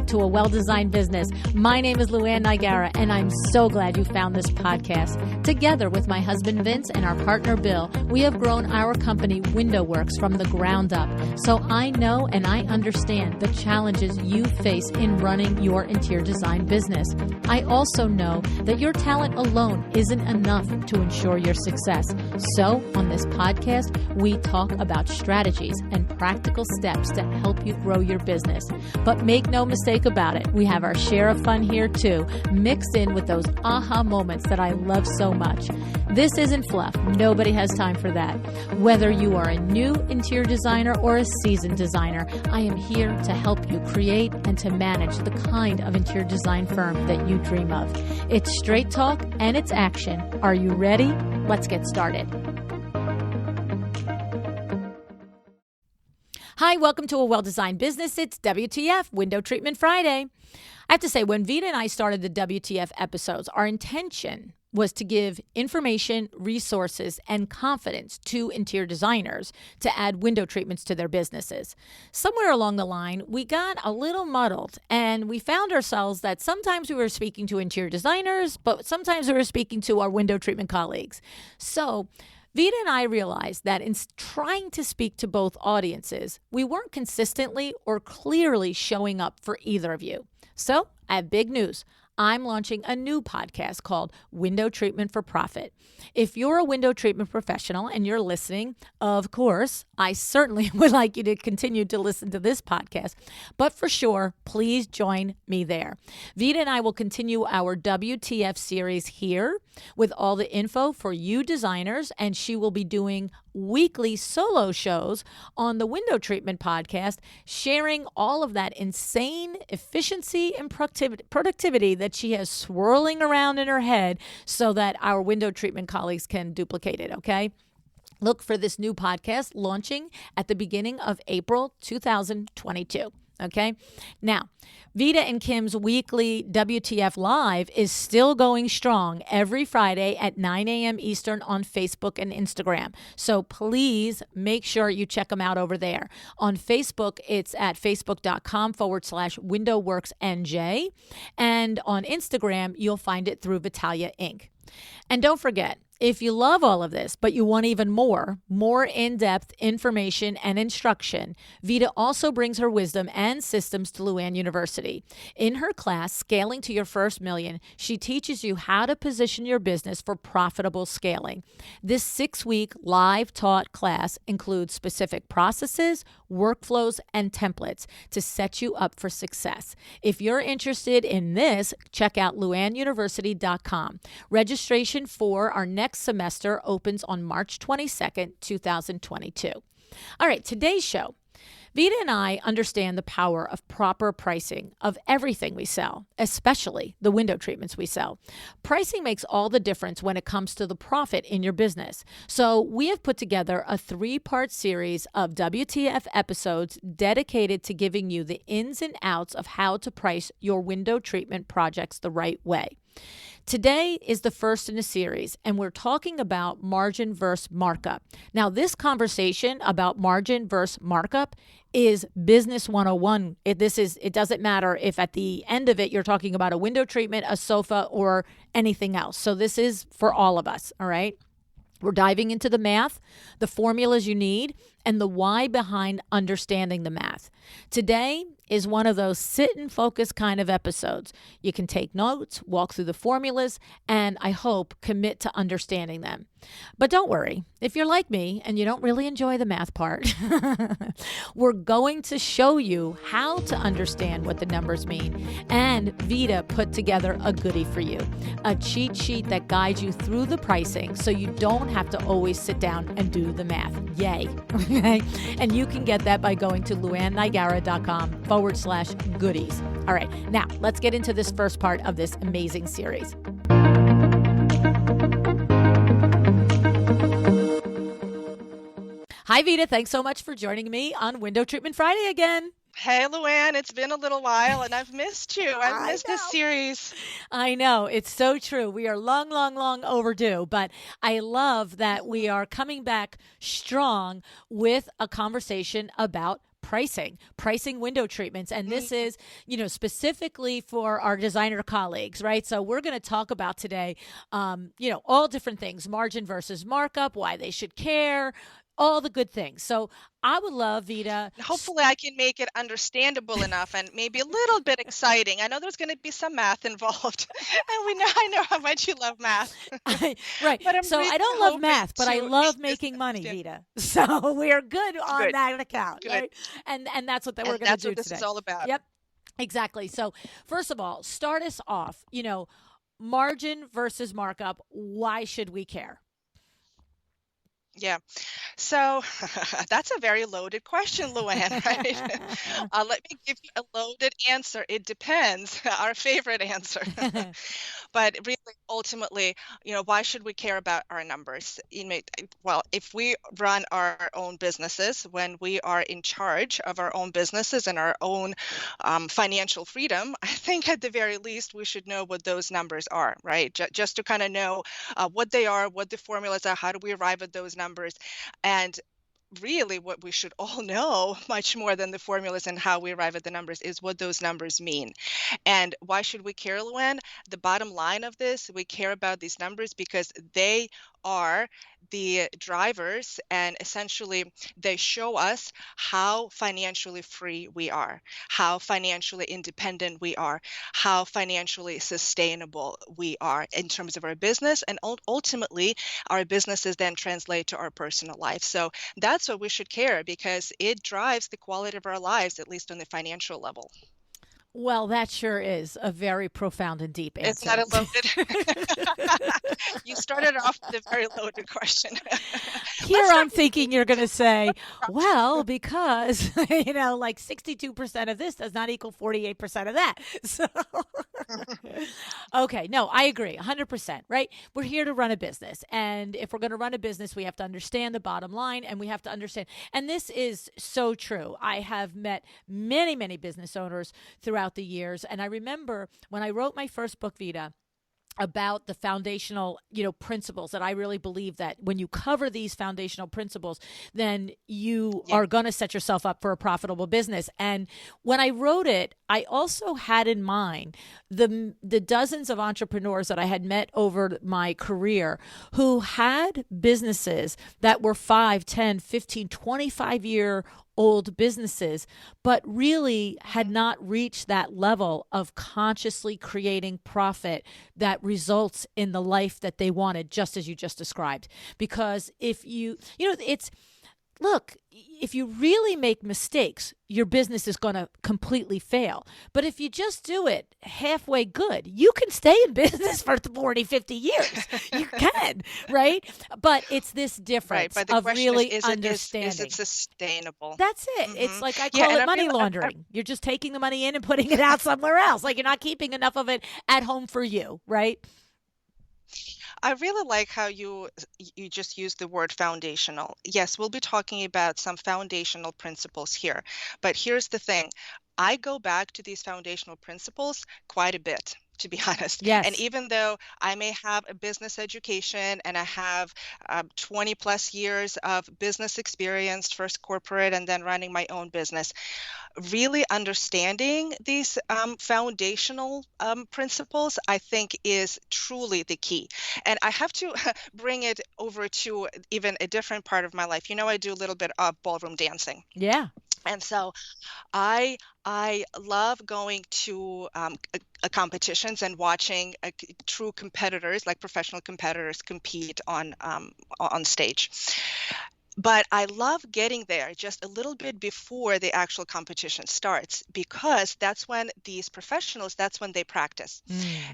to A Well-Designed Business. My name is LuAnn Nigara, and I'm so glad you found this podcast. Together with my husband Vince and our partner Bill, we have grown our company WindowWorks from the ground up. So I know and I understand the challenges you face in running your interior design business. I also know that your talent alone isn't enough to ensure your success. So on this podcast, we talk about strategies and practical steps to help you grow your business. But make no mistake about it, we have our share of fun here too, mixed in with those aha moments that I love so much. This isn't fluff. Nobody has time for that. Whether you are a new interior designer or a seasoned designer, I am here to help you create and to manage the kind of interior design firm that you dream of. It's straight talk and it's action. Are you ready? Let's get started. Hi, welcome to A Well-Designed Business. It's WTF, Window Treatment Friday. I have to say, when Vita and I started the WTF episodes, our intention was to give information, resources, and confidence to interior designers to add window treatments to their businesses. Somewhere along the line, we got a little muddled, and we found ourselves that sometimes we were speaking to interior designers, but sometimes we were speaking to our window treatment colleagues. So Vita and I realized that in trying to speak to both audiences, we weren't consistently or clearly showing up for either of you. So I have big news. I'm launching a new podcast called Window Treatment for Profit. If you're a window treatment professional and you're listening, of course, I certainly would like you to continue to listen to this podcast. But for sure, please join me there. Vita and I will continue our WTF series here with all the info for you designers, and she will be doing weekly solo shows on the Window Treatment podcast, sharing all of that insane efficiency and productivity that she has swirling around in her head so that our window treatment colleagues can duplicate it, okay? Look for this new podcast launching at the beginning of April 2022. Okay. Now, Vita and Kim's weekly WTF Live is still going strong every Friday at 9 a.m. Eastern on Facebook and Instagram. So please make sure you check them out over there. On Facebook, it's at facebook.com/WindowWorksNJ. And on Instagram, you'll find it through Vitalia Inc. And don't forget, if you love all of this, but you want even more in-depth information and instruction, Vita also brings her wisdom and systems to LuAnn University. In her class, Scaling to Your First Million, she teaches you how to position your business for profitable scaling. This 6-week live taught class includes specific processes, workflows, and templates to set you up for success. If you're interested in this, check out LuAnnUniversity.com. Registration for our next semester opens on March 22nd, 2022. All right, today's show. Vita and I understand the power of proper pricing of everything we sell, especially the window treatments we sell. Pricing makes all the difference when it comes to the profit in your business. So we have put together a 3-part series of WTF episodes dedicated to giving you the ins and outs of how to price your window treatment projects the right way. Today is the first in a series, and we're talking about margin versus markup. Now, this conversation about margin versus markup is business 101. It doesn't matter if at the end of it you're talking about a window treatment, a sofa, or anything else. So this is for all of us, all right? We're diving into the math, the formulas you need, and the why behind understanding the math. Today is one of those sit and focus kind of episodes. You can take notes, walk through the formulas, and I hope commit to understanding them. But don't worry, if you're like me and you don't really enjoy the math part, we're going to show you how to understand what the numbers mean. And Vita put together a goodie for you, a cheat sheet that guides you through the pricing so you don't have to always sit down and do the math. Yay. Okay? And you can get that by going to LuAnnNigara.com/goodies. All right, now let's get into this first part of this amazing series. Hi, Vita. Thanks so much for joining me on Window Treatment Friday again. Hey, LuAnn, it's been a little while and I've missed you. I've missed this series. I know. It's so true. We are long overdue, but I love that we are coming back strong with a conversation about pricing window treatments. And this is, specifically for our designer colleagues, right? So we're going to talk about today, all different things, margin versus markup, why they should care, all the good things. So I would love, Vita. Hopefully I can make it understandable enough and maybe a little bit exciting. I know there's going to be some math involved. And I know how much you love math. Right. But so really I don't love math, but I love make making money, Vita. So we are good on that account. Good. Right? And that's what we're going to do That's what today. this is all about. Yep. Exactly. So first of all, start us off, margin versus markup. Why should we care? Yeah. So that's a very loaded question, LuAnn, right? Let me give you a loaded answer. It depends. Our favorite answer. But really, ultimately, why should we care about our numbers? Well, if we run our own businesses, when we are in charge of our own businesses and our own financial freedom, I think at the very least, we should know what those numbers are, right? Just to kind of know what they are, what the formulas are, how do we arrive at those numbers. And really what we should all know, much more than the formulas and how we arrive at the numbers, is what those numbers mean. And why should we care, LuAnn? The bottom line of this, we care about these numbers because they are the drivers, and essentially they show us how financially free we are, how financially independent we are, how financially sustainable we are in terms of our business, and ultimately our businesses then translate to our personal life. So that's what we should care, because it drives the quality of our lives, at least on the financial level. Well, that sure is a very profound and deep answer. It's not a loaded. You started off with a very loaded question. Here I'm thinking you're going to say, well, because, like 62% of this does not equal 48% of that. So, okay, no, I agree 100%, right? We're here to run a business. And if we're going to run a business, we have to understand the bottom line, and we have to understand. And this is so true. I have met many, many business owners throughout the years. And I remember when I wrote my first book, Vita, about the foundational, principles, that I really believe that when you cover these foundational principles, then you are going to set yourself up for a profitable business. And when I wrote it, I also had in mind the dozens of entrepreneurs that I had met over my career who had businesses that were 5, 10, 15, 25-year old businesses, but really had not reached that level of consciously creating profit that results in the life that they wanted, just as you just described. Because if if you really make mistakes, your business is going to completely fail. But if you just do it halfway good, you can stay in business for 40, 50 years. You can, right? But it's this difference of really understanding. Is it sustainable? That's it. Mm-hmm. It's like I call it money laundering. You're just taking the money in and putting it out somewhere else. Like you're not keeping enough of it at home for you, right? I really like how you just used the word foundational. Yes, we'll be talking about some foundational principles here, but here's the thing. I go back to these foundational principles quite a bit, to be honest. Yes. And even though I may have a business education and I have 20 plus years of business experience, first corporate and then running my own business, really understanding these foundational principles, I think, is truly the key. And I have to bring it over to even a different part of my life. I do a little bit of ballroom dancing. Yeah. And so I love going to competitions and watching true competitors, like professional competitors, compete on stage. But I love getting there just a little bit before the actual competition starts, because that's when these professionals, that's when they practice.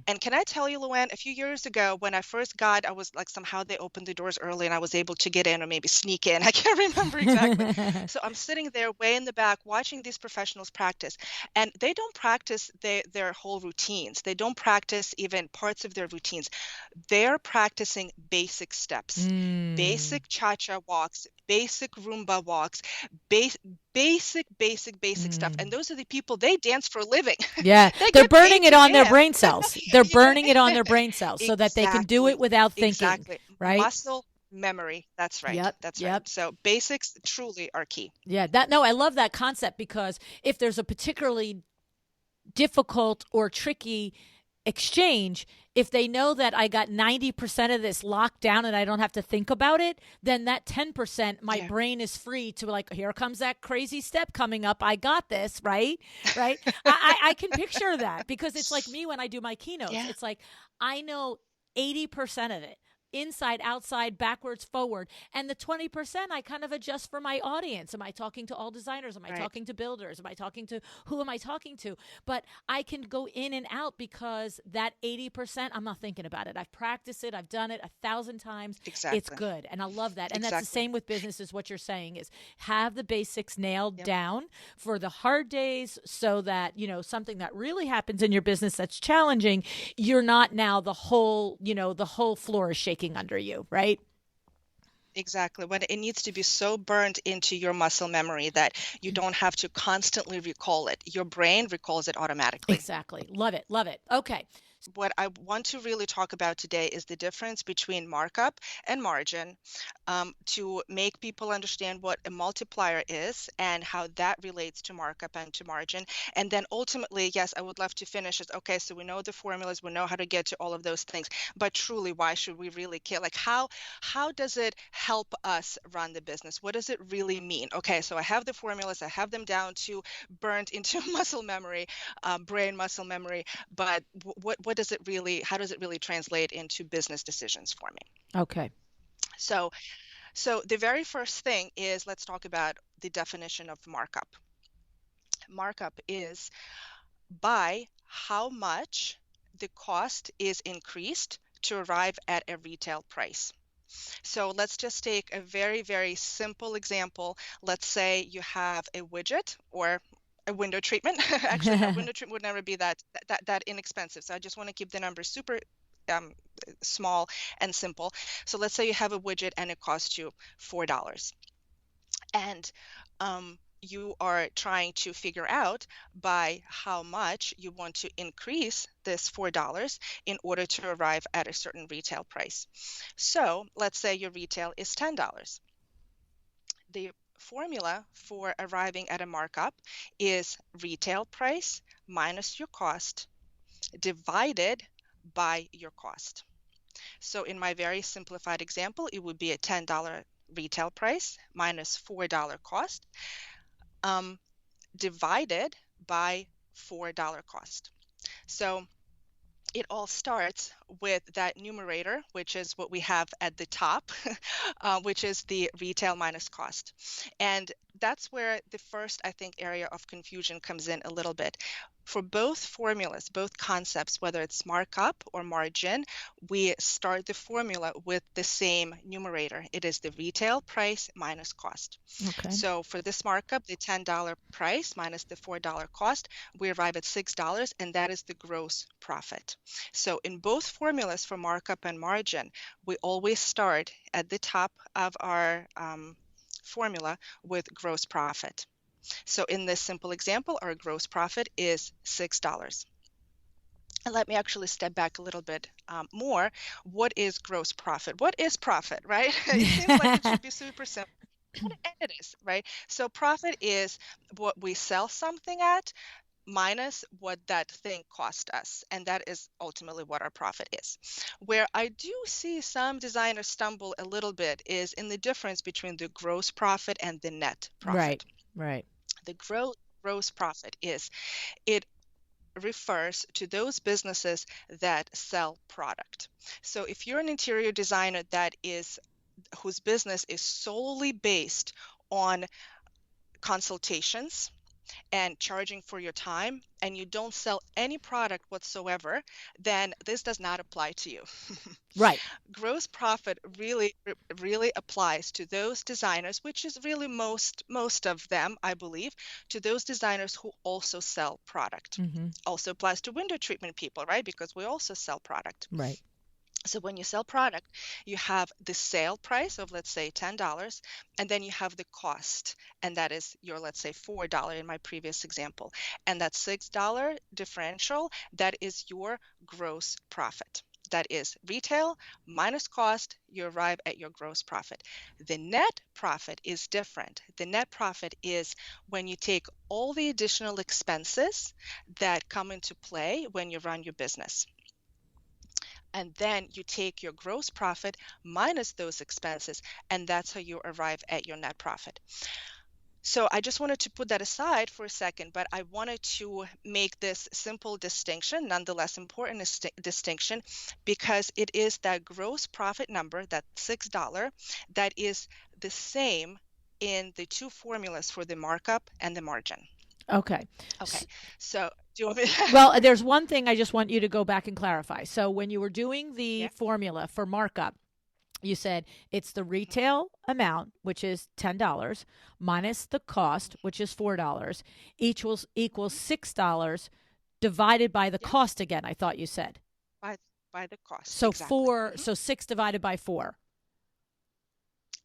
And can I tell you, LuAnn, a few years ago when I first I was like, somehow they opened the doors early and I was able to get in, or maybe sneak in. I can't remember exactly. So I'm sitting there way in the back watching these professionals practice, and they don't practice their whole routines. They don't practice even parts of their routines. They're practicing basic steps, basic cha-cha walks, basic Roomba walks, basic stuff. And those are the people, they dance for a living. Yeah, they're burning it on their brain cells. They're burning it on their brain cells so that they can do it without thinking. Exactly. Right? Muscle Memory. That's right. Yep, That's right. yep. So basics truly are key. Yeah, that no, I love that concept because if there's a particularly difficult or tricky exchange, if they know that I got 90% of this locked down and I don't have to think about it, then that 10%, my Yeah. brain is free to like, here comes that crazy step coming up. I got this, right? Right. I can picture that because it's like me when I do my keynotes. Yeah. It's like I know 80% of it inside, outside, backwards, forward. And the 20% I kind of adjust for my audience. Am I talking to all designers? Am I Right. talking to builders? Am I talking to who am I talking to? But I can go in and out because that 80%, I'm not thinking about it. I've practiced it. I've done it 1,000 times. It's Exactly. good. And I love that. And that's the Exactly. same with business is what you're saying is have the basics nailed Yep. down for the hard days so that, something that really happens in your business that's challenging, you're not now the whole floor is shaking under you, right? Exactly. When it needs to be so burned into your muscle memory that you don't have to constantly recall it. Your brain recalls it automatically. Exactly. Love it. Love it. Okay. What I want to really talk about today is the difference between markup and margin, to make people understand what a multiplier is and how that relates to markup and to margin. And then ultimately, yes, I would love to finish it. Okay, so we know the formulas, we know how to get to all of those things, but truly, why should we really care? Like how does it help us run the business? What does it really mean? Okay, so I have the formulas, I have them down to burnt into muscle memory, brain muscle memory, but what does it really, how does it really translate into business decisions for me? Okay. So the very first thing is, let's talk about the definition of markup. Markup is by how much the cost is increased to arrive at a retail price. So let's just take a very, very simple example. Let's say you have a widget or a window treatment. Actually, no, window treatment would never be that inexpensive. So I just want to keep the numbers super um, small and simple. So let's say you have a widget and it costs you $4. And you are trying to figure out by how much you want to increase this $4 in order to arrive at a certain retail price. So let's say your retail is $10. The formula for arriving at a markup is retail price minus your cost divided by your cost. So in my very simplified example, it would be a $10 retail price minus $4 cost, divided by $4 cost. So it all starts with that numerator, which is what we have at the top, which is the retail minus cost. And that's where the first, I think, area of confusion comes in a little bit. For both formulas, both concepts, whether it's markup or margin, we start the formula with the same numerator. It is the retail price minus cost. Okay. So for this markup, the $10 price minus the $4 cost, we arrive at $6, and that is the gross profit. So in both formulas for markup and margin, we always start at the top of our formula with gross profit. So in this simple example, our gross profit is $6. And let me actually step back a little bit more. What is gross profit? What is profit, right? It seems like it should be super simple. And it is, right? So profit is what we sell something at minus what that thing cost us. And that is ultimately what our profit is. Where I do see some designers stumble a little bit is in the difference between the gross profit and the net Right. profit. Right. The gross profit is, it refers to those businesses that sell product. So if you're an interior designer whose business is solely based on consultations and charging for your time, and you don't sell any product whatsoever, then this does not apply to you. Right. Gross profit really applies to those designers, which is really most of them, I believe, to those designers who also sell product. Mm-hmm. Also applies to window treatment people, right? Because we also sell product. Right. So when you sell product, you have the sale price of, let's say, $10, and then you have the cost, and that is your, let's say, $4 in my previous example. And that $6 differential, that is your gross profit. that is retail minus cost, you arrive at your gross profit. The net profit is different. The net profit is when you take all the additional expenses that come into play when you run your business. And then you take your gross profit minus those expenses, and that's how you arrive at your net profit. So I just wanted to put that aside for a second, but I wanted to make this simple distinction, nonetheless important distinction, because it is that gross profit number, that $6, that is the same in the two formulas for the markup and the margin. Okay. Okay. So do you want me Well, there's one thing I just want you to go back and clarify. So when you were doing the formula for markup, you said it's the retail amount, which is $10, minus the cost, which is $4, equals $6 divided by the cost again, I thought you said. By the cost. So exactly. So 6 divided by 4.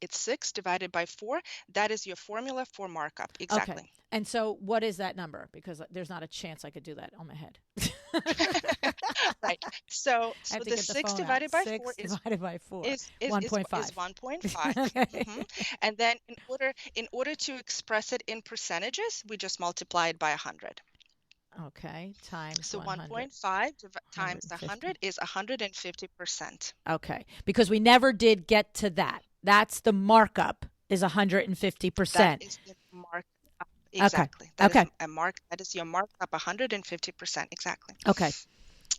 It's 6 divided by 4. That is your formula for markup. Exactly. Okay. And so what is that number? Because there's not a chance I could do that on my head. Right. So the 6 divided by 4 is 1.5. Is 1.5. Okay. And then in order to express it in percentages, we just multiply it by 100. Okay, times so 100. 1.5 times 100 is 150%. Okay, because we never did get to that. That's the markup is 150%. That is the markup. Exactly. Okay. That is your markup, 150%. Exactly. Okay.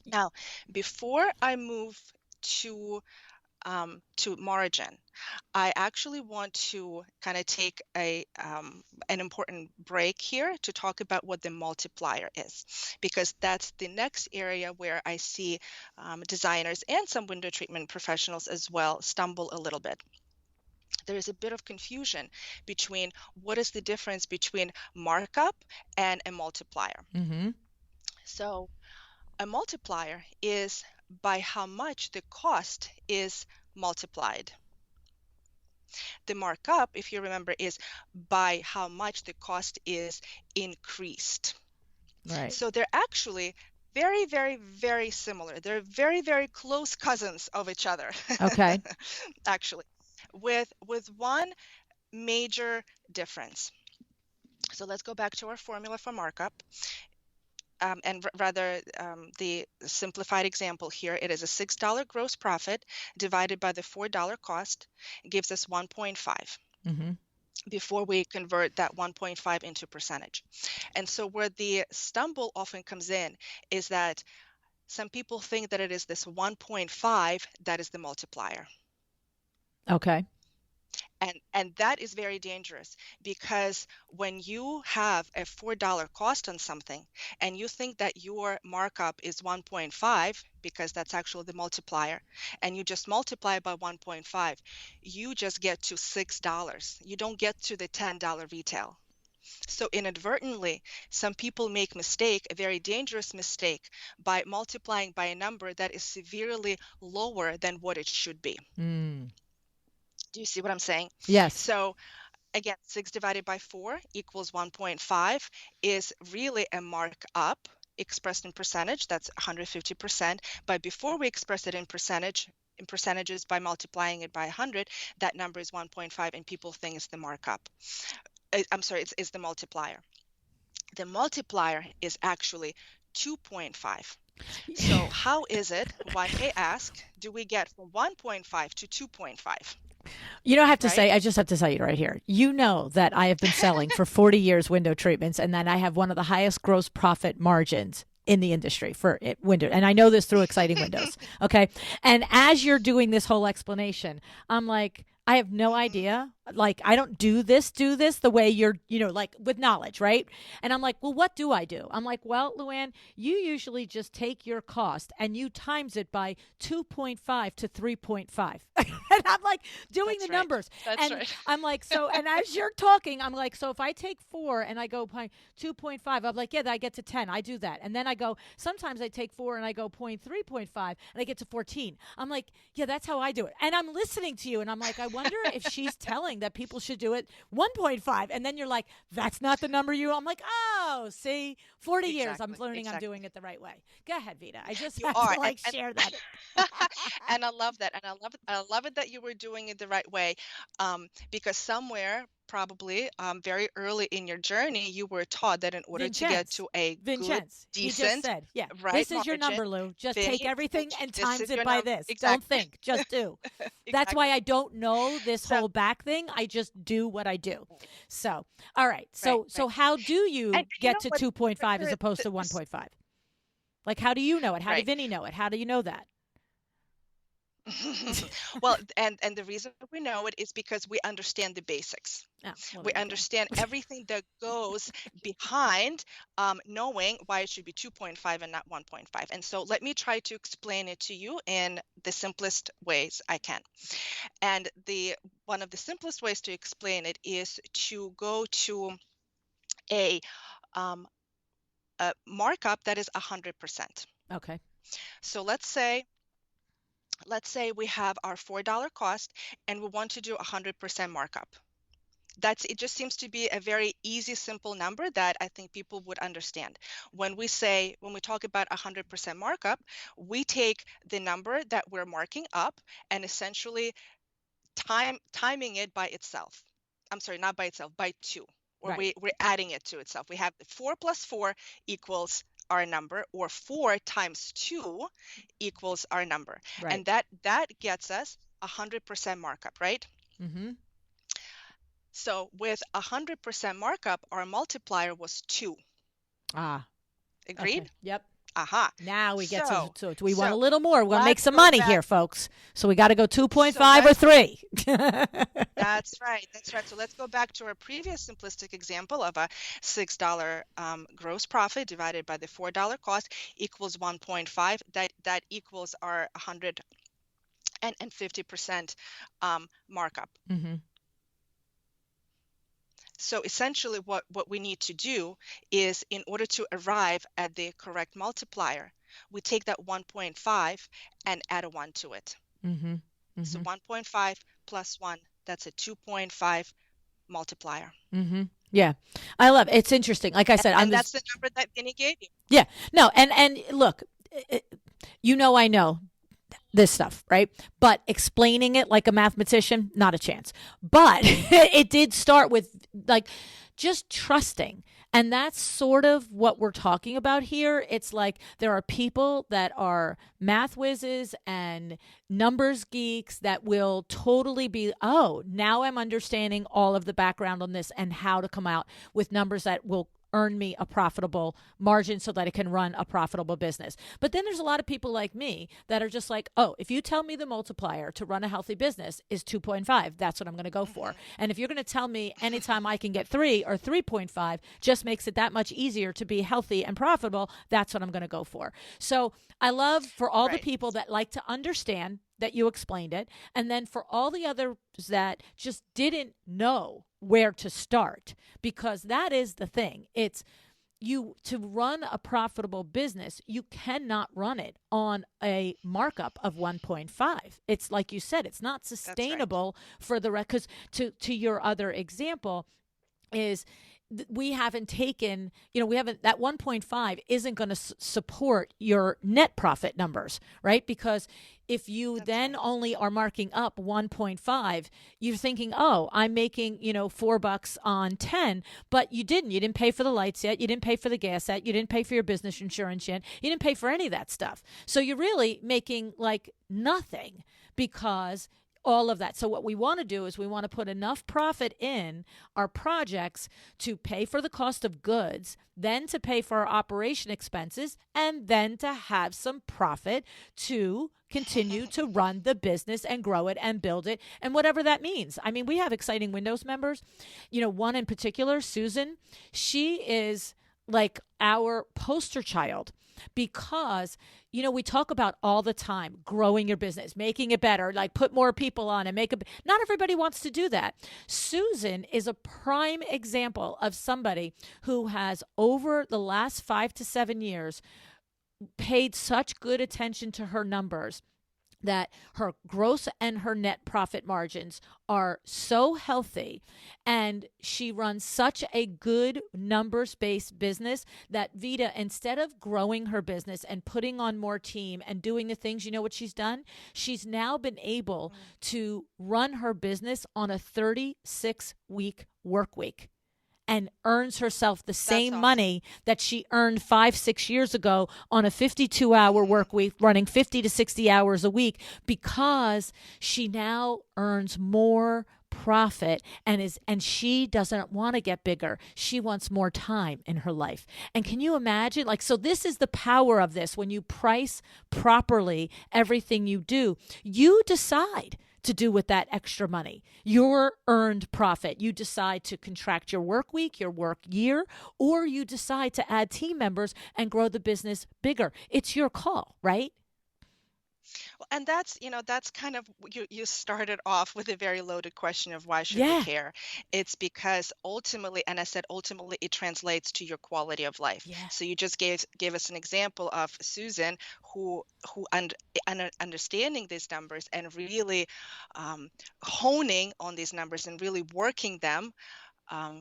Now, before I move to margin, I actually want to kind of take an important break here to talk about what the multiplier is, because that's the next area where I see designers and some window treatment professionals as well stumble a little bit. There is a bit of confusion between what is the difference between markup and a multiplier. Mm-hmm. So a multiplier is by how much the cost is multiplied. The markup, if you remember, is by how much the cost is increased. Right. So they're actually very, very, very similar. They're very, very close cousins of each other. Okay. Actually, with one major difference. So let's go back to our formula for markup. The simplified example here, it is a $6 gross profit divided by the $4 cost gives us 1.5. Mm-hmm. Before we convert that 1.5 into percentage. And so where the stumble often comes in is that some people think that it is this 1.5 that is the multiplier. Okay. And that is very dangerous, because when you have a $4 cost on something and you think that your markup is 1.5, because that's actually the multiplier, and you just multiply by 1.5, you just get to $6. You don't get to the $10 retail. So inadvertently, some people make a very dangerous mistake, by multiplying by a number that is severely lower than what it should be. Mm. Do you see what I'm saying? Yes. So again, 6 divided by 4 equals 1.5 is really a markup expressed in percentage. That's 150%. But before we express it in percentages by multiplying it by 100, that number is 1.5, and people think it's the markup. I'm sorry, it's the multiplier. The multiplier is actually 2.5. So how is it, one may ask, do we get from 1.5 to 2.5? You don't have to say, I just have to tell you right here. You know that I have been selling for 40 years window treatments, and that I have one of the highest gross profit margins in the industry for window. And I know this through Exciting Windows. Okay. And as you're doing this whole explanation, I'm like, I have no idea. Like, I don't do this the way you're, like with knowledge, right? And I'm like, well, what do I do? I'm like, well, LuAnn, you usually just take your cost and you times it by 2.5 to 3.5. And I'm like doing the numbers. That's right. I'm like, so, and as you're talking, I'm like, so if I take 4 and I go 2.5, I'm like, yeah, I get to 10. I do that. And then I go, sometimes I take 4 and I go 0.3.5 and I get to 14. I'm like, yeah, that's how I do it. And I'm listening to you and I'm like, I wonder if she's telling saying that people should do it 1.5. And then you're like, that's not the number I'm like, oh, see, 40 years I'm learning I'm doing it the right way. Go ahead, Vita. I just You have are, to like share that. and I love that, and I love it that you were doing it the right way, because somewhere probably very early in your journey you were taught that in order to get to a good, He just decent, said, yeah, right this is your margin, number, Lou. Just take Vinny, everything and this times is it your by number. this. Don't Exactly. think, just do. That's why Exactly. I don't know this So, whole back thing. I just do what I do. So, all right. right, So right. how do And you you get know to what? 2.5 as opposed to This, 1.5? Like, how do you know it? How did right. Vinny know it? How do you know that? Well, and the reason we know it is because we understand the basics. Oh, well, We there you understand go. everything that goes behind knowing why it should be 2.5 and not 1.5. And so let me try to explain it to you in the simplest ways I can. And the one of the simplest ways to explain it is to go to a, um, a markup that is 100%. Okay. So let's say we have our $4 cost and we want to do 100% markup. It just seems to be a very easy, simple number that I think people would understand. When we talk about 100% markup, we take the number that we're marking up and essentially timing it by itself. I'm sorry, not by itself, by 2. Or Right. we're adding it to itself. We have 4 plus 4 equals our number, or 4 times 2 equals our number. Right. And that gets us 100% markup, right? Mm-hmm. So with 100% markup, our multiplier was 2. Ah. Agreed? Okay. Yep. Aha. Now we get So, to we want a little more. We're going to make let's some go money back. here, folks. So we got to go So 2.5 or 3. That's right. That's right. So let's go back to our previous simplistic example of a $6 gross profit divided by the $4 cost equals 1.5. That equals our 150% markup. Mm-hmm. So essentially what we need to do is, in order to arrive at the correct multiplier, we take that 1.5 and add a 1 to it. Mm-hmm. Mm-hmm. So 1.5 plus 1, that's a 2.5 multiplier. Mm-hmm. Yeah. I love it. It's interesting. Like I said, and that's the number that Vinny gave you. Yeah. No, and look, I know this stuff, right? But explaining it like a mathematician, not a chance. But it did start with like just trusting. And that's sort of what we're talking about here. It's like there are people that are math whizzes and numbers geeks that will totally be, oh, now I'm understanding all of the background on this and how to come out with numbers that will earn me a profitable margin so that I can run a profitable business. But then there's a lot of people like me that are just like, oh, if you tell me the multiplier to run a healthy business is 2.5, that's what I'm going to go for. And if you're going to tell me anytime I can get 3 or 3.5 just makes it that much easier to be healthy and profitable, that's what I'm going to go for. So I love for all the people that like to understand that you explained it, and then for all the others that just didn't know where to start, because that is the thing. It's to run a profitable business, you cannot run it on a markup of 1.5. It's like you said, it's not sustainable for the because to your other example is we haven't taken, we haven't, that 1.5 isn't going to support your net profit numbers, right? Because if you only are marking up 1.5, you're thinking, oh, I'm making, $4 on 10, but you didn't pay for the lights yet. You didn't pay for the gas yet. You didn't pay for your business insurance yet. You didn't pay for any of that stuff. So you're really making like nothing because all of that. So what we want to do is we want to put enough profit in our projects to pay for the cost of goods, then to pay for our operation expenses, and then to have some profit to continue to run the business and grow it and build it and whatever that means. I mean, we have exciting Windows members. One in particular, Susan, she is like our poster child because we talk about all the time growing your business, making it better, like put more people on and not everybody wants to do that. Susan is a prime example of somebody who has over the last 5 to 7 years paid such good attention to her numbers that her gross and her net profit margins are so healthy, and she runs such a good numbers based business that Vita, instead of growing her business and putting on more team and doing the things, you know what she's done? She's now been able to run her business on a 36-week work week and earns herself the That's same awesome. money that she earned 5, 6 years ago on a 52-hour work week, running 50 to 60 hours a week, because she now earns more profit and she doesn't want to get bigger. She wants more time in her life. And can you imagine, like, so this is the power of this. When you price properly everything you do, you decide to do with that extra money, your earned profit. You decide to contract your work week, your work year, or you decide to add team members and grow the business bigger. It's your call, right? Well, and that's kind of you started off with a very loaded question of why should we Yeah. care? It's because ultimately, and I said ultimately, it translates to your quality of life. Yeah. So you just gave us an example of Susan who understanding these numbers and really honing on these numbers and really working them,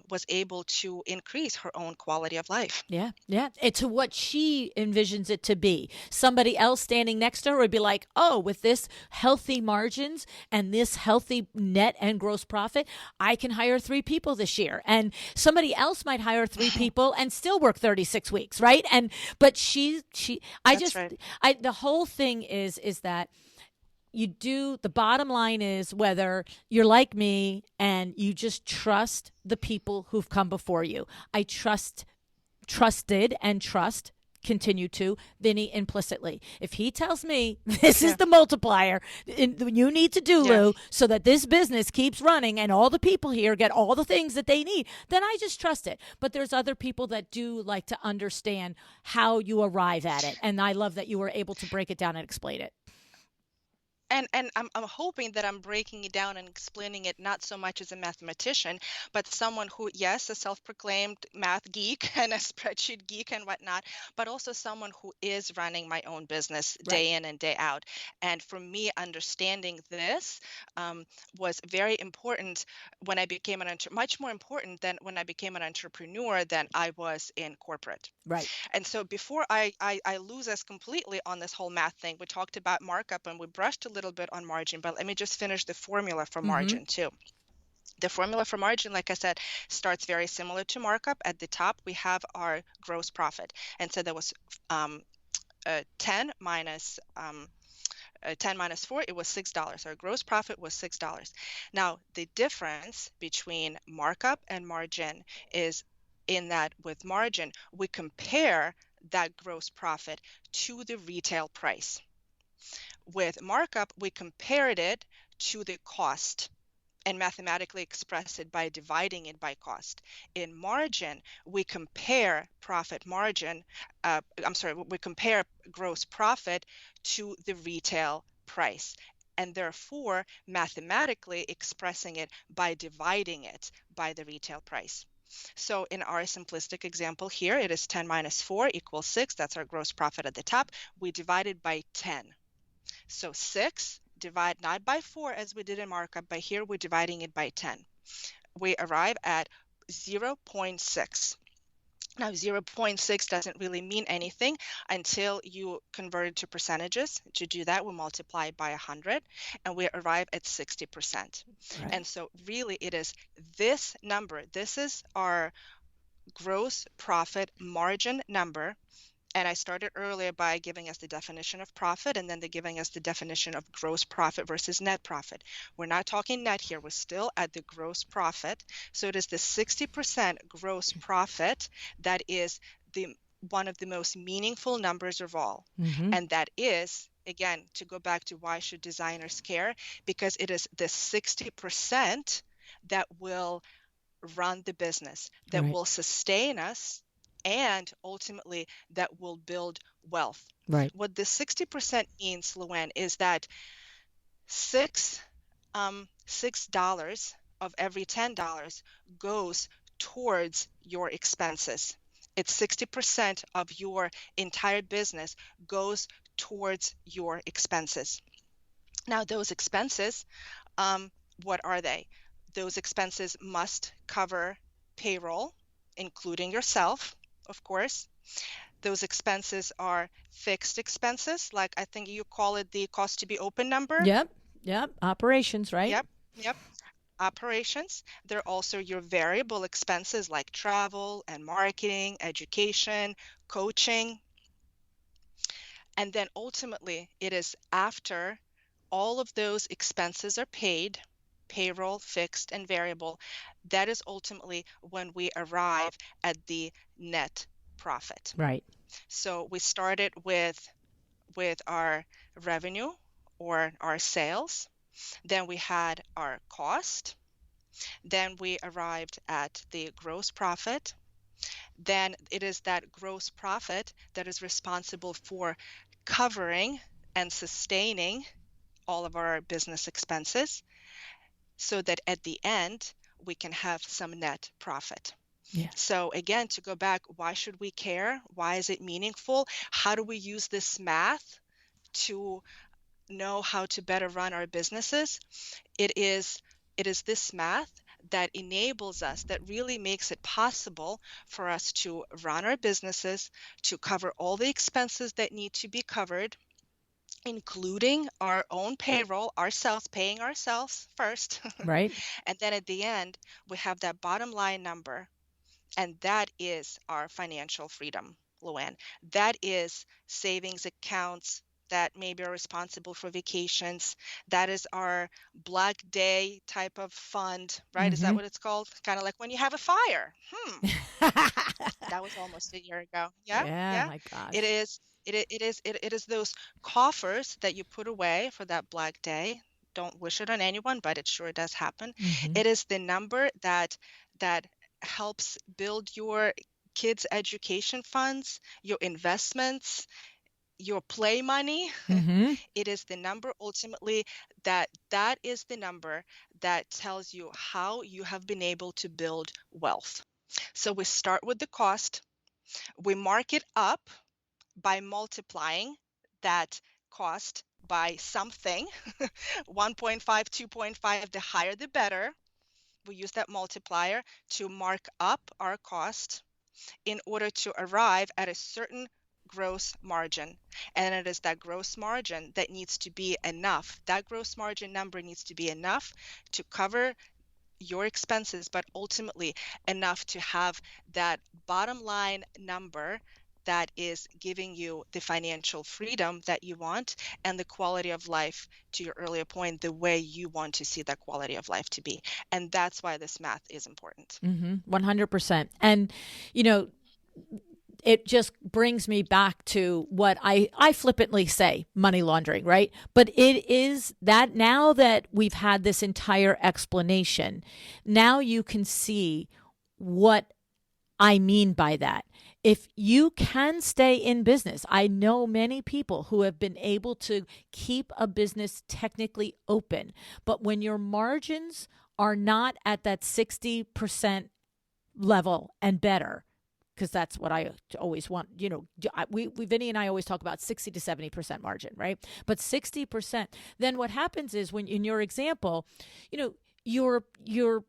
was able to increase her own quality of life. Yeah, yeah. It's what she envisions it to be. Somebody else standing next to her would be like, oh, with this healthy margins and this healthy net and gross profit, I can hire 3 people this year. And somebody else might hire 3 people and still work 36 weeks, right? But That's right. the whole thing is that the bottom line is, whether you're like me and you just trust the people who've come before you. I trusted and trust continue to Vinny implicitly. If he tells me this is Yeah. the multiplier you need to do, Yeah. Lou, so that this business keeps running and all the people here get all the things that they need, then I just trust it. But there's other people that do like to understand how you arrive at it, and I love that you were able to break it down and explain it. And I'm hoping that I'm breaking it down and explaining it not so much as a mathematician, but someone who, yes, a self-proclaimed math geek and a spreadsheet geek and whatnot, but also someone who is running my own business Right. day in and day out. And for me, understanding this was very important when I became much more important than when I became an entrepreneur than I was in corporate. Right. And so before I lose us completely on this whole math thing, we talked about markup and we brushed a little bit on margin, but let me just finish the formula for Mm-hmm. margin too. The formula for margin, like I said, starts very similar to markup. At the top, we have our gross profit. And so there was 10 minus 10 minus 4, it was $6. Our gross profit was $6. Now, the difference between markup and margin is in that with margin, we compare that gross profit to the retail price. With markup, we compared it to the cost and mathematically express it by dividing it by cost. In margin, we compare we compare gross profit to the retail price, and therefore mathematically expressing it by dividing it by the retail price. So in our simplistic example here, it is 10 minus 4 equals 6. That's our gross profit at the top. We divide it by 10. So 6 divide not by 4 as we did in markup, but here we're dividing it by 10. We arrive at 0.6. Now 0.6 doesn't really mean anything until you convert it to percentages. To do that, we multiply by 100 and we arrive at 60%. Right. And so really it is this number. This is our gross profit margin number. And I started earlier by giving us the definition of profit and then giving us the definition of gross profit versus net profit. We're not talking net here. We're still at the gross profit. So it is the 60% gross profit that is one of the most meaningful numbers of all. Mm-hmm. And that is, again, to go back to why should designers care? Because it is the 60% that will run the business, that Right. will sustain us, and ultimately that will build wealth. Right. What the 60% means, LuAnn, is that $6 of every $10 goes towards your expenses. It's 60% of your entire business goes towards your expenses. Now, those expenses, what are they? Those expenses must cover payroll, including yourself, of course. Those expenses are fixed expenses, like I think you call it the cost to be open number. Yep. Yep. Operations, right? Yep, yep. Operations. They're also your variable expenses like travel and marketing, education, coaching. And then ultimately, it is after all of those expenses are paid, payroll, fixed, and variable, that is ultimately when we arrive at the net profit. Right. So we started with our revenue or our sales, then we had our cost, then we arrived at the gross profit. Then it is that gross profit that is responsible for covering and sustaining all of our business expenses so that at the end we can have some net profit. Yeah. So again, to go back, why should we care? Why is it meaningful? How do we use this math to know how to better run our businesses? It is this math that enables us, that really makes it possible for us to run our businesses, to cover all the expenses that need to be covered, including our own payroll, ourselves, paying ourselves first. Right. And then at the end, we have that bottom line number, and that is our financial freedom, LuAnn. That is savings accounts that maybe are responsible for vacations. That is our Black Day type of fund, right? Is that Mm-hmm. what it's called? Kind of like when you have a fire. That was almost a year ago. Yeah, Yeah, yeah. my It gosh. is. It is those coffers that you put away for that Black Day. Don't wish it on anyone, but it sure does happen. Mm-hmm. It is the number that helps build your kids' education funds, your investments, your play money. Mm-hmm. It is the number ultimately that is the number that tells you how you have been able to build wealth. So we start with the cost, we mark it up by multiplying that cost by something 1.5, 2.5, the higher the better. We use that multiplier to mark up our cost in order to arrive at a certain gross margin. And it is that gross margin that needs to be enough. That gross margin number needs to be enough to cover your expenses, but ultimately enough to have that bottom line number that is giving you the financial freedom that you want and the quality of life, to your earlier point, the way you want to see that quality of life to be. And that's why this math is important. Mm-hmm. 100%. And, you know, it just brings me back to what I flippantly say money laundering, right? But it is that now that we've had this entire explanation, now you can see what I mean by that. If you can stay in business, I know many people who have been able to keep a business technically open, but when your margins are not at that 60% level and better, because that's what I always want. You know, Vinny and I always talk about 60 to 70% margin, right? But 60%. Then what happens is when in your example, you know, you're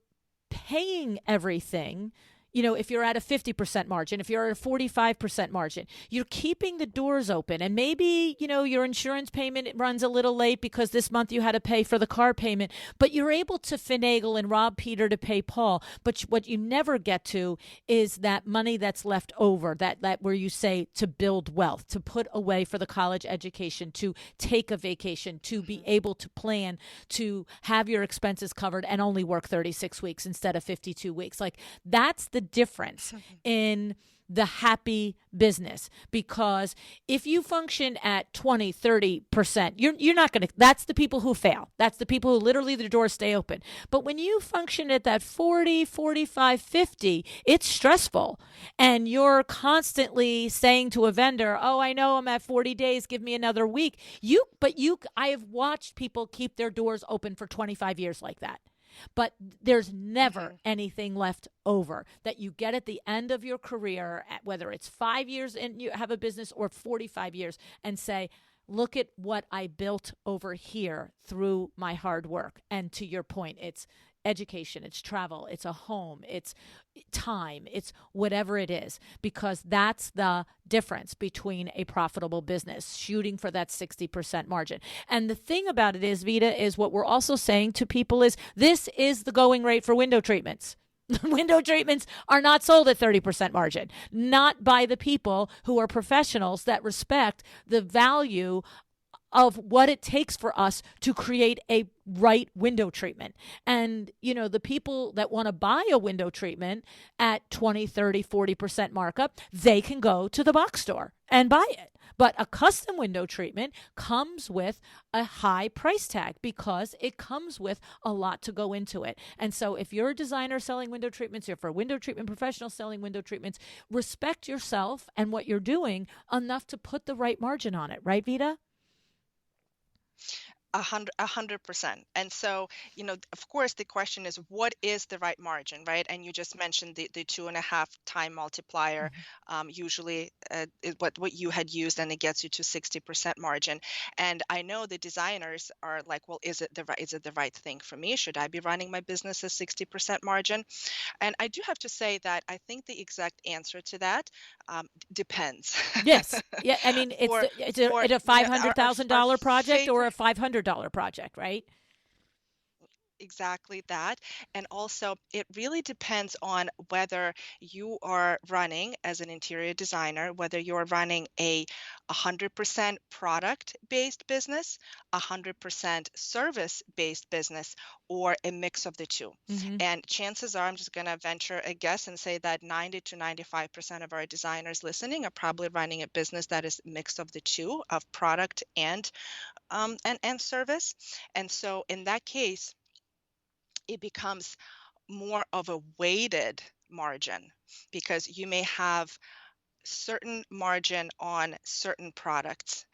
paying everything. You know, if you're at a 50% margin, if you're at a 45% margin, you're keeping the doors open. And maybe, you know, your insurance payment runs a little late because this month you had to pay for the car payment, but you're able to finagle and rob Peter to pay Paul. But what you never get to is that money that's left over, that where you say to build wealth, to put away for the college education, to take a vacation, to be able to plan, to have your expenses covered and only work 36 weeks instead of 52 weeks. Like that's the difference in the happy business, because if you function at 20, 30%, you're not going to, that's the people who fail. That's the people who literally the doors stay open. But when you function at that 40, 45, 50, it's stressful. And you're constantly saying to a vendor, oh, I know I'm at 40 days, give me another week. I have watched people keep their doors open for 25 years like that. But there's never anything left over that you get at the end of your career, whether it's 5 years and you have a business or 45 years, and say, look at what I built over here through my hard work. And to your point, it's education, it's travel, it's a home, it's time, it's whatever it is, because that's the difference between a profitable business, shooting for that 60% margin. And the thing about it is, Vita, is what we're also saying to people is this is the going rate for window treatments. Window treatments are not sold at 30% margin, not by the people who are professionals that respect the value of what it takes for us to create a right window treatment. And, the people that want to buy a window treatment at 20, 30, 40% markup, they can go to the box store and buy it. But a custom window treatment comes with a high price tag because it comes with a lot to go into it. And so if you're a designer selling window treatments, if you're a window treatment professional selling window treatments, respect yourself and what you're doing enough to put the right margin on it. Right, Vita? 100%. And so, of course, the question is, what is the right margin, right? And you just mentioned the 2.5 time multiplier, usually is what you had used, and it gets you to 60% margin. And I know the designers are like, well, is it the right thing for me? Should I be running my business at 60% margin? And I do have to say that I think the exact answer to that depends. Yes. Yeah. I mean, it's For it's for a our $500,000 project or a favorite. $500 project, right? Exactly that. And also, it really depends on whether you are running as an interior designer, whether you're running a 100% product-based business, 100% service-based business, or a mix of the two. Mm-hmm. And chances are, I'm just going to venture a guess and say that 90 to 95% of our designers listening are probably running a business that is a mix of the two, of product and service. And so in that case, it becomes more of a weighted margin because you may have certain margin on certain products,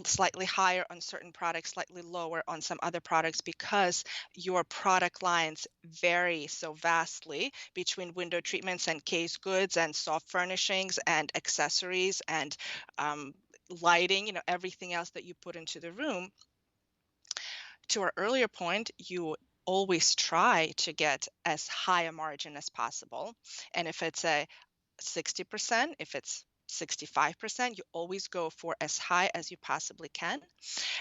slightly higher on certain products, slightly lower on some other products because your product lines vary so vastly between window treatments and case goods and soft furnishings and accessories and lighting, everything else that you put into the room. To our earlier point, you always try to get as high a margin as possible. And if it's a 60%, if it's 65%, you always go for as high as you possibly can.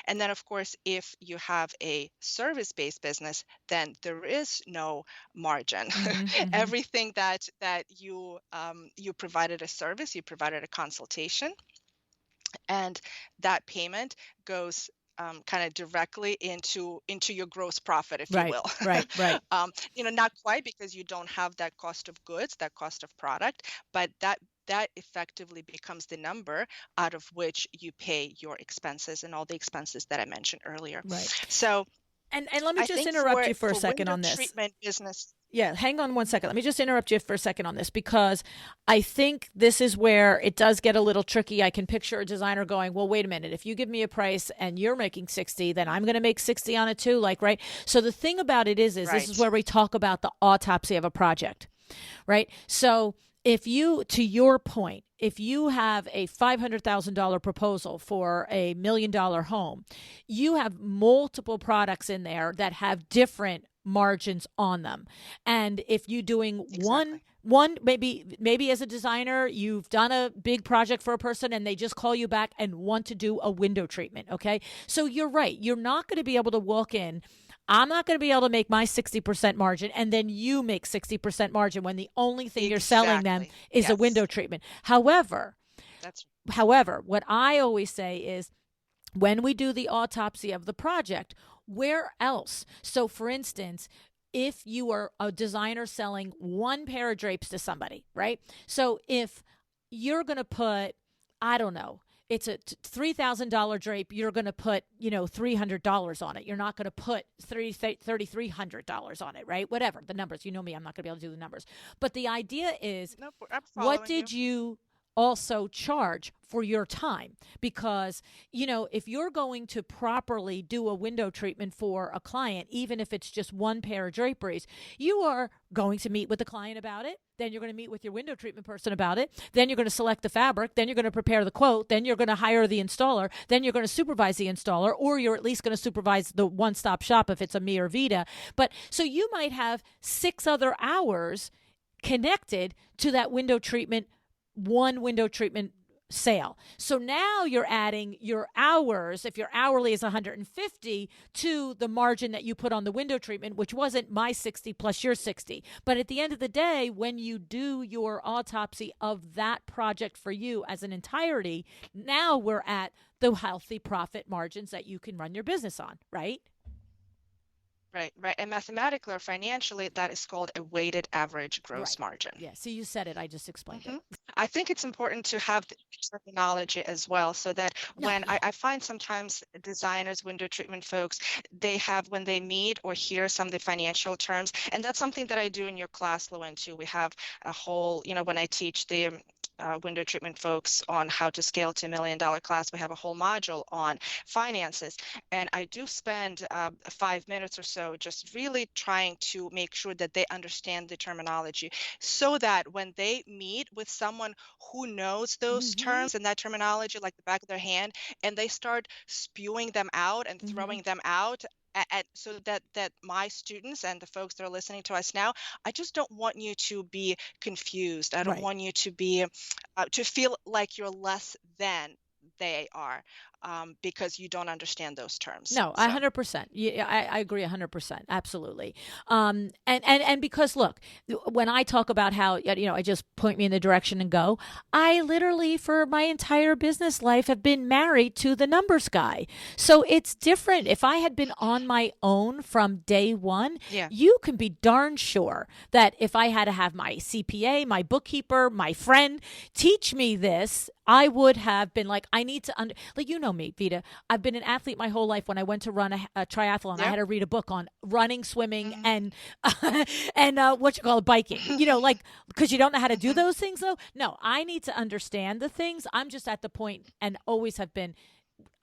And then, of course, if you have a service-based business, then there is no margin. Mm-hmm. Mm-hmm. Everything that you provided a service, you provided a consultation, and that payment goes kind of directly into your gross profit, if you Right. will. Right. Right. Not quite because you don't have that cost of goods, that cost of product, but that effectively becomes the number out of which you pay your expenses and all the expenses that I mentioned earlier. Right. So And let me I just think interrupt for you for a second window on this. treatment business. Yeah, hang on one second. Let me just interrupt you for a second on this because I think this is where it does get a little tricky. I can picture a designer going, well, wait a minute. If you give me a price and you're making 60, then I'm going to make 60 on it too. Like, right. So the thing about it is this is Right. where we talk about the autopsy of a project, right? So if you, to your point, if you have a $500,000 proposal for a $1 million home, you have multiple products in there that have different margins on them. And if you're doing Exactly. one maybe as a designer, you've done a big project for a person and they just call you back and want to do a window treatment. Okay. So you're right. You're not going to be able to walk in. I'm not going to be able to make my 60% margin and then you make 60% margin when the only thing you're selling them Exactly. is a window Yes. treatment. However, That's what I always say is when we do the autopsy of the project, where else? So, for instance, if you are a designer selling one pair of drapes to somebody, right? So, if you're going to put, I don't know, it's a $3,000 drape, you're going to put, $300 on it. You're not going to put $3,300 on it, right? Whatever the numbers. You know me, I'm not going to be able to do the numbers. But the idea is, no, I'm what following you. did you also charge for your time, because if you're going to properly do a window treatment for a client, even if it's just one pair of draperies, you are going to meet with the client about it, then you're going to meet with your window treatment person about it, then you're going to select the fabric, then you're going to prepare the quote, then you're going to hire the installer, then you're going to supervise the installer, or you're at least going to supervise the one-stop shop if it's a me or Vita. But so you might have 6 other hours connected to that one window treatment sale. So now you're adding your hours, if your hourly is 150, to the margin that you put on the window treatment, which wasn't my 60 plus your 60. But at the end of the day, when you do your autopsy of that project for you as an entirety, now we're at the healthy profit margins that you can run your business on, right? Right, right. And mathematically or financially, that is called a weighted average gross Right. margin. Yeah. So you said it. I just explained hmm it. I think it's important to have the terminology as well, so that No, when yeah. I find sometimes designers, window treatment folks, they have, when they meet or hear some of the financial terms, and that's something that I do in your class, LuAnn, too. We have a whole, when I teach the window treatment folks on how to scale to $1 million class, we have a whole module on finances. And I do spend 5 minutes or so just really trying to make sure that they understand the terminology, so that when they meet with someone who knows those Mm-hmm. terms and that terminology like the back of their hand, and they start spewing them out and Mm-hmm. throwing them out, so that my students and the folks that are listening to us now, I just don't want you to be confused. I don't Right. want you to be to feel like you're less than they are, because you don't understand those terms. No, So 100%. Yeah, I agree 100%. Absolutely. And because look, when I talk about how I just point me in the direction and go, I literally for my entire business life have been married to the numbers guy. So it's different. If I had been on my own from day one, yeah, you can be darn sure that if I had to have my CPA, my bookkeeper, my friend teach me this, I would have been like, I need to like me, Vita. I've been an athlete my whole life. When I went to run a triathlon, I yeah. had to read a book on running, swimming, hmm and and what you call it, biking. Like because you don't know how to do hmm those things. Though, no, I need to understand the things. I'm just at the point, and always have been.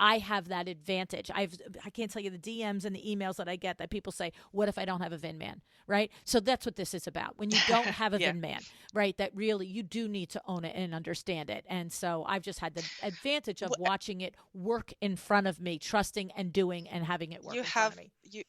I have that advantage. I can't tell you the DMs and the emails that I get that people say, "What if I don't have a VIN man?" Right? So that's what this is about. When you don't have a yeah. VIN man, right? That really you do need to own it and understand it. And so I've just had the advantage of W- watching it work in front of me, trusting and doing and having it work You in front have of me. y-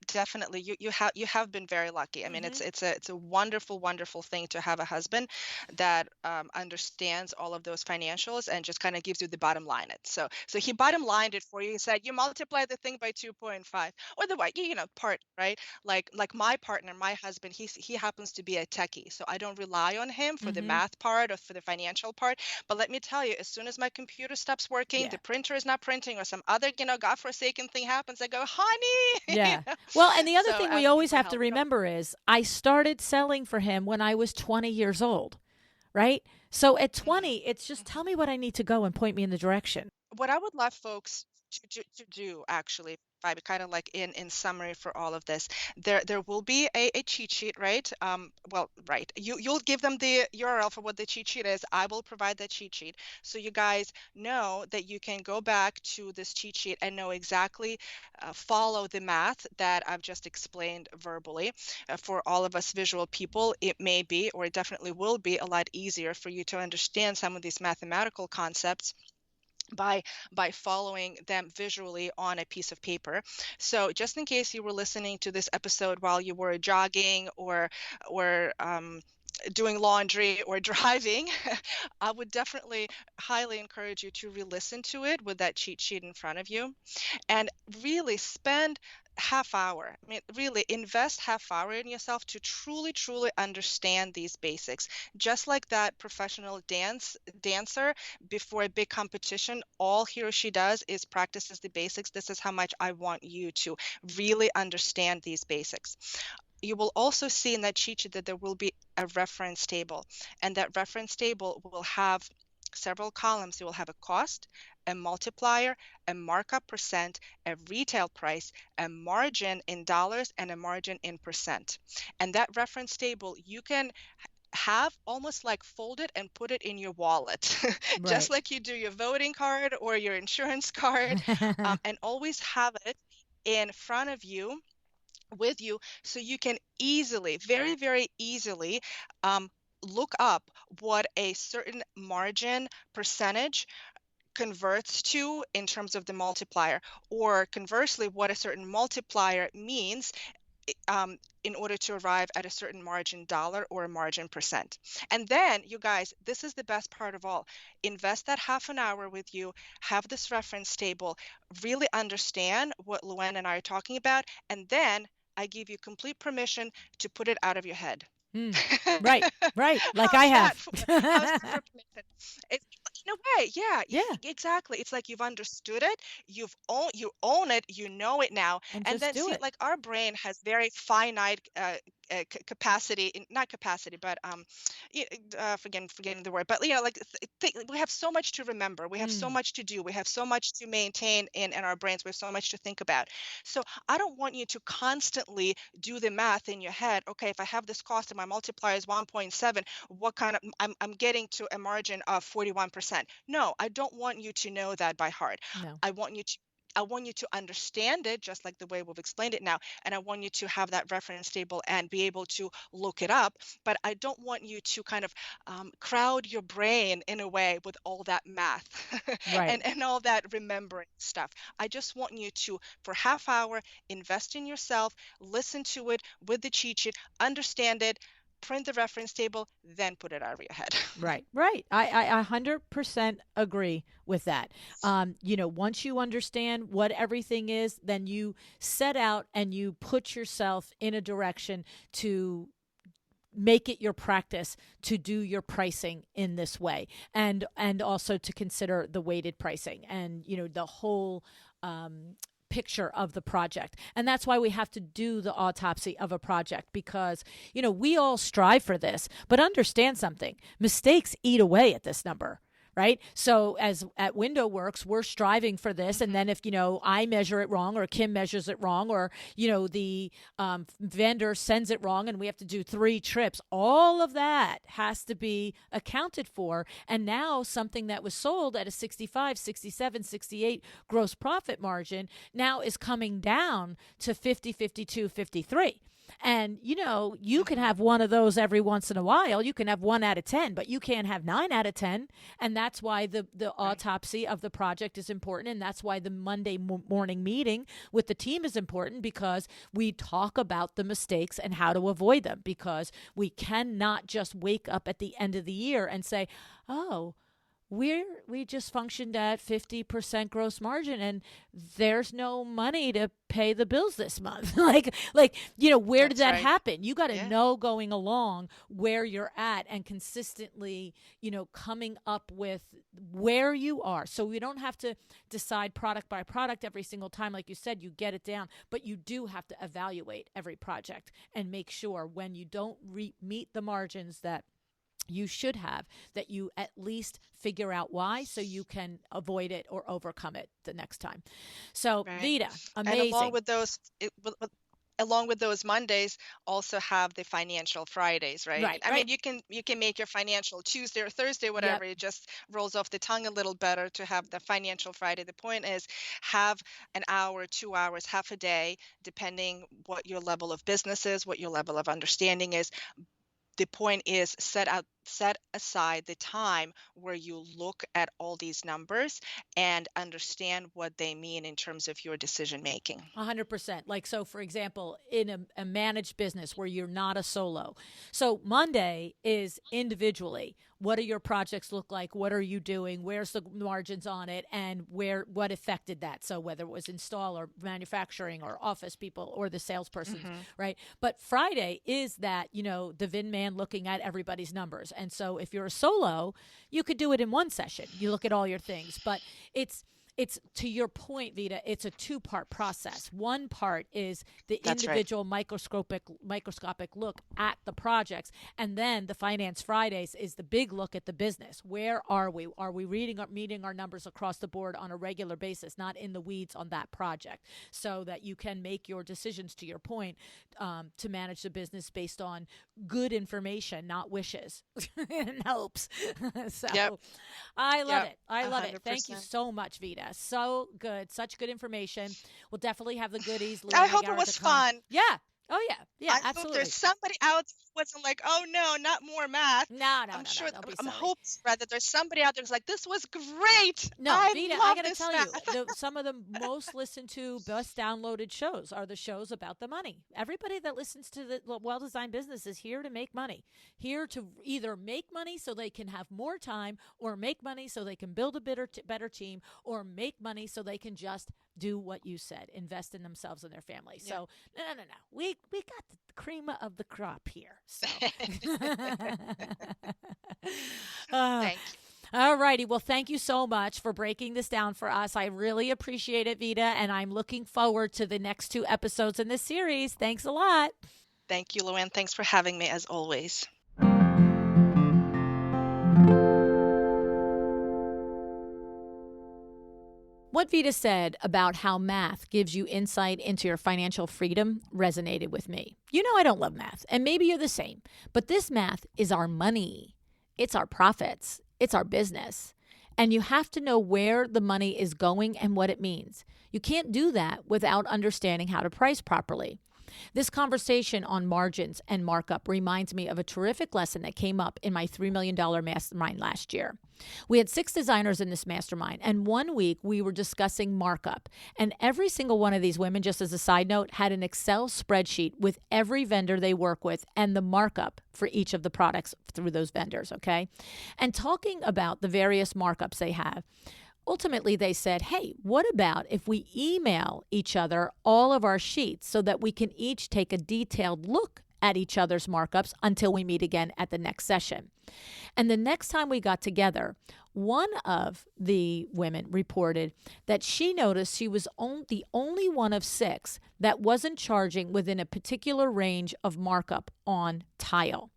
definitely you have been very lucky. I mean, Mm-hmm. it's a wonderful thing to have a husband that understands all of those financials and just kind of gives you the bottom line. So he bottom lined it for you. He said you multiply the thing by 2.5, or the way part, right? Like my partner, my husband, he happens to be a techie, so I don't rely on him for the Mm-hmm. math part or for the financial part. But let me tell you, as soon as my computer stops working, Yeah. the printer is not printing, or some other godforsaken thing happens, I go, honey. Yeah. Well, and the other So thing we asking always for have to help. remember is I started selling for him when I was 20 years old, right? So at Mhm, 20, it's just tell mhm. me what I need to go and point me in the direction. What I would love folks to do, actually, if I kind of like in summary for all of this, there will be a cheat sheet, right? Well, right. You'll give them the URL for what the cheat sheet is. I will provide that cheat sheet, so you guys know that you can go back to this cheat sheet and know exactly, follow the math that I've just explained verbally. For all of us visual people, it may be, or it definitely will be, a lot easier for you to understand some of these mathematical concepts by following them visually on a piece of paper. So just in case you were listening to this episode while you were jogging, or doing laundry or driving, I would definitely highly encourage you to re-listen to it with that cheat sheet in front of you, and really spend half hour. I mean, really invest half hour in yourself to truly understand these basics. Just like that professional dancer before a big competition, all he or she does is practices the basics. This is how much I want you to really understand these basics. You will also see in that cheat sheet that there will be a reference table, and that reference table will have several columns. You will have a cost, a multiplier, a markup percent, a retail price, a margin in dollars, and a margin in percent. And that reference table, you can have almost like fold it and put it in your wallet, just Right. like you do your voting card or your insurance card, and always have it in front of you, with you, so you can easily, very, very easily, um, look up what a certain margin percentage converts to in terms of the multiplier, or conversely, what a certain multiplier means in order to arrive at a certain margin dollar or a margin percent. And then, you guys, this is the best part of all. Invest that half an hour with you, have this reference table, really understand what LuAnn and I are talking about, and then I give you complete permission to put it out of your head. Mm. Right. Right. Like I How's that have. for how's that for permission? It's in a way, yeah, Yeah. exactly. It's like you've understood it, you own it, you know it now. And And just then do see, it. like our brain has very finite capacity, not capacity, but forgetting the word, but like we have so much to remember, we have so Mm. much to do, we have so much to maintain in our brains, we have so much to think about. So I don't want you to constantly do the math in your head. Okay, if I have this cost and my multiplier is 1.7, what kind of I'm getting to a margin of 41%. No, I don't want you to know that by heart. No. I want you to I want you to understand it just like the way we've explained it now, and I want you to have that reference table and be able to look it up. But I don't want you to kind of crowd your brain in a way with all that math Right. and all that remembering stuff. I just want you to, for half hour, invest in yourself, listen to it with the cheat sheet, understand it, print the reference table, then put it out of your head. Right, right. I 100% agree with that. Once you understand what everything is, then you set out and you put yourself in a direction to make it your practice to do your pricing in this way, and also to consider the weighted pricing and the whole picture of the project. And that's why we have to do the autopsy of a project, because we all strive for this, but understand something: mistakes eat away at this number, right? So as at Window Works, we're striving for this, and then if I measure it wrong, or Kim measures it wrong, or the vendor sends it wrong, and we have to do 3 trips, all of that has to be accounted for. And now something that was sold at a 65, 67, 68 gross profit margin now is coming down to 50, 52, 53. And you can have one of those every once in a while. You can have 1 out of 10, but you can't have 9 out of 10. And that's why the Right. autopsy of the project is important. And that's why the Monday morning meeting with the team is important, because we talk about the mistakes and how to avoid them, because we cannot just wake up at the end of the year and say, oh, we just functioned at 50% gross margin, and there's no money to pay the bills this month. Where did That's that right. happen? You got to Yeah. know going along where you're at, and consistently coming up with where you are, so we don't have to decide product by product every single time. Like you said, you get it down, but you do have to evaluate every project and make sure when you don't meet the margins that you should have, that you at least figure out why, so you can avoid it or overcome it the next time. So, Right. Vita, And along amazing. with those, along with those Mondays, also have the financial Fridays, right? Right, I right. mean, you can make your financial Tuesday or Thursday, Yep. whatever. It just rolls off the tongue a little better to have the financial Friday. The point is, have an hour, 2 hours, half a day, depending what your level of business is, what your level of understanding is. The point is, set aside the time where you look at all these numbers and understand what they mean in terms of your decision making. 100%. Like, so for example, in a managed business where you're not a solo. So Monday is individually. What do your projects look like? What are you doing? Where's the margins on it? And what affected that? So whether it was install or manufacturing or office people or the salespersons, Hmm. right? But Friday is that, the VIN man looking at everybody's numbers. And so if you're a solo, you could do it in one session. You look at all your things, but it's it's to your point, Vita, it's a two-part process. One part is the That's right. individual microscopic look at the projects, and then the Finance Fridays is the big look at the business. Where are we? Are we meeting our numbers across the board on a regular basis, not in the weeds on that project, so that you can make your decisions, to your point, to manage the business based on good information, not wishes and hopes. So Yep. I love Yep. it. I love it. Thank you 100%. so much, Vita. So good. Such good information. We'll definitely have the goodies, I hope it was luannagara.com. fun. Yeah. Oh, yeah. Yeah, I hope absolutely. there's somebody out there who wasn't like, oh no, not more math. No, no, I'm no, sure, no. Don't be I'm silly. hoping rather there's somebody out there who's like, this was great. No, I Vita, I love got to this tell you, math. some of the most listened to, best downloaded shows are the shows about the money. Everybody that listens to the well-designed business is here to make money, here to either make money so they can have more time, or make money so they can build a better team, or make money so they can just do what you said, invest in themselves and their family. Yeah. So, no. We got the cream of the crop here. So. Thank you. All righty. Well, thank you so much for breaking this down for us. I really appreciate it, Vita, and I'm looking forward to the next 2 episodes in this series. Thanks a lot. Thank you, LuAnn. Thanks for having me as always. What Vita said about how math gives you insight into your financial freedom resonated with me. You know I don't love math, and maybe you're the same, but this math is our money. It's our profits. It's our business. And you have to know where the money is going and what it means. You can't do that without understanding how to price properly. This conversation on margins and markup reminds me of a terrific lesson that came up in my $3 million mastermind last year. We had 6 designers in this mastermind, and one week we were discussing markup. And every single one of these women, just as a side note, had an Excel spreadsheet with every vendor they work with and the markup for each of the products through those vendors, okay? And talking about the various markups they have, ultimately, they said, hey, what about if we email each other all of our sheets so that we can each take a detailed look at each other's markups until we meet again at the next session? And the next time we got together, one of the women reported that she noticed she was the only one of 6 that wasn't charging within a particular range of markup on tile.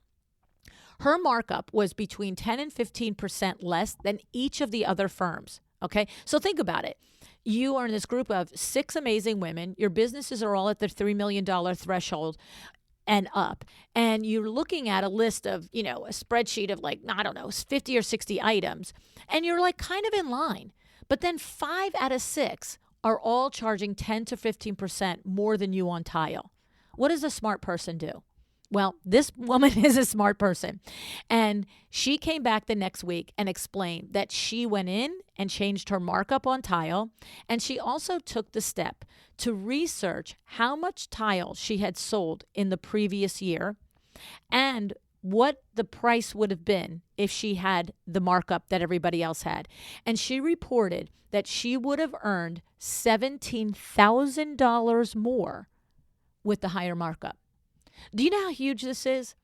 Her markup was between 10 and 15% less than each of the other firms. Okay, so think about it. You are in this group of 6 amazing women. Your businesses are all at the $3 million threshold and up. And you're looking at a list of, a spreadsheet of 50 or 60 items. And you're kind of in line. But then 5 out of 6 are all charging 10 to 15% more than you on tile. What does a smart person do? Well, this woman is a smart person. And she came back the next week and explained that she went in and changed her markup on tile. And she also took the step to research how much tile she had sold in the previous year and what the price would have been if she had the markup that everybody else had. And she reported that she would have earned $17,000 more with the higher markup. Do you know how huge this is?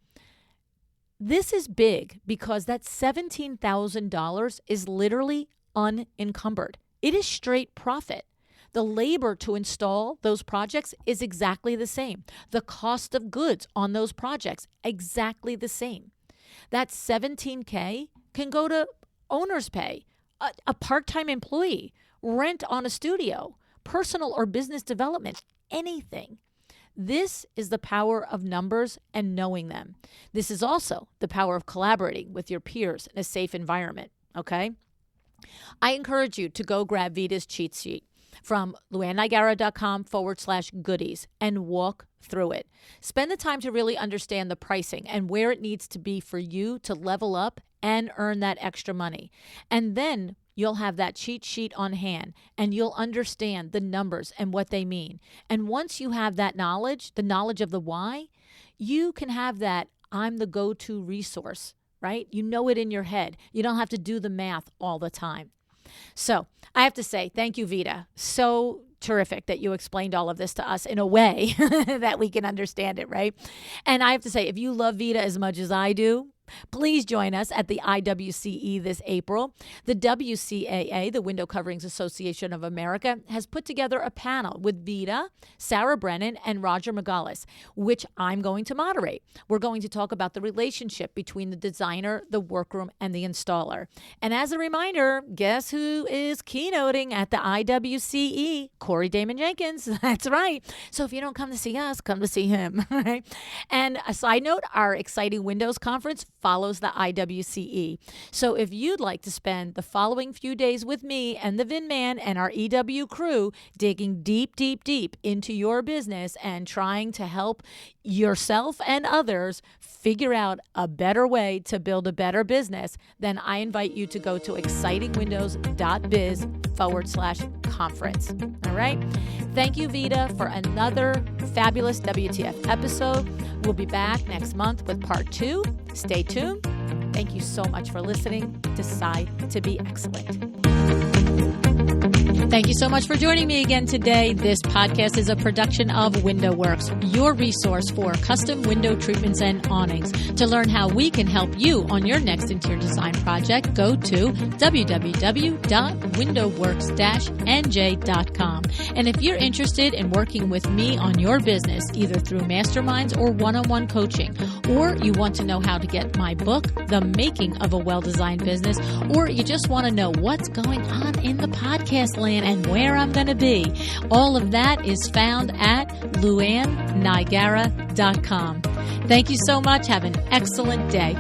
This is big because that $17,000 is literally unencumbered. It is straight profit. The labor to install those projects is exactly the same. The cost of goods on those projects, exactly the same. That $17K can go to owner's pay, a part-time employee, rent on a studio, personal or business development, anything. This is the power of numbers and knowing them. This is also the power of collaborating with your peers in a safe environment, okay? I encourage you to go grab Vita's cheat sheet from luannagara.com/goodies and walk through it. Spend the time to really understand the pricing and where it needs to be for you to level up and earn that extra money. And then you'll have that cheat sheet on hand and you'll understand the numbers and what they mean. And once you have that knowledge, the knowledge of the why, you can have that I'm the go-to resource, right? You know it in your head. You don't have to do the math all the time. So I have to say, thank you, Vita. So terrific that you explained all of this to us in a way that we can understand it, right? And I have to say, if you love Vita as much as I do, Please join us at the IWCE this April. The WCAA, the Window Coverings Association of America, has put together a panel with Vita, Sarah Brennan, and Roger Megalis, which I'm going to moderate. We're going to talk about the relationship between the designer, the workroom, and the installer. And as a reminder, guess who is keynoting at the IWCE? Corey Damon Jenkins. That's right. So if you don't come to see us, come to see him. Right? And a side note, our Exciting Windows Conference follows the IWCE. So if you'd like to spend the following few days with me and the Vin Man and our EW crew digging deep, deep, deep into your business and trying to help yourself and others figure out a better way to build a better business, then I invite you to go to excitingwindows.biz/conference. All right. Thank you, Vita, for another fabulous WTF episode. We'll be back next month with part 2. Stay tuned. Thank you so much for listening. Decide to be excellent. Thank you so much for joining me again today. This podcast is a production of WindowWorks, your resource for custom window treatments and awnings. To learn how we can help you on your next interior design project, go to www.windowworks-nj.com. And if you're interested in working with me on your business, either through masterminds or one-on-one coaching, or you want to know how to get my book, The Making of a Well-Designed Business, or you just want to know what's going on in the podcast land and where I'm going to be, all of that is found at LuAnnnigara.com. Thank you so much. Have an excellent day.